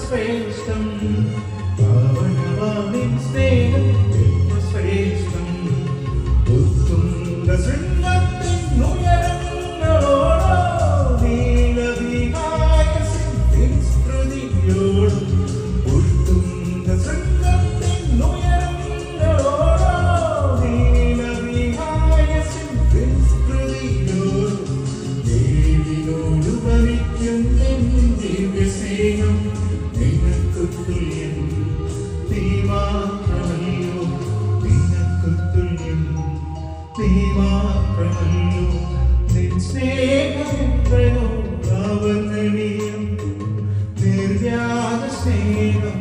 ശ്രേഷ്ഠം പാവനവാനിൻ സ്നേഹം എത്ര ശ്രേഷ്ഠം ഉത്തുംഗ ശൃംഗത്തിൻ ഉയരങ്ങളോടോ നീലവിഹായസിൻ വിസ്തൃതിയോടും ഉത്തുംഗ ശൃംഗത്തിൻ ഉയരങ്ങളോടോ നീലവിഹായസിൻ വിസ്തൃതിയോടും ദേവിനോട് ഭരിക്കും ദിവ്യസ്നേഹം നിനക്കു തുല്യം നീ മാത്രമല്ലോ നിനക്കു തുല്യം നീ മാത്രമല്ലോ നിൻ സ്നേഹമെത്രയോ അവർണ്ണനീയം നിർവ്യാജ സ്നേഹം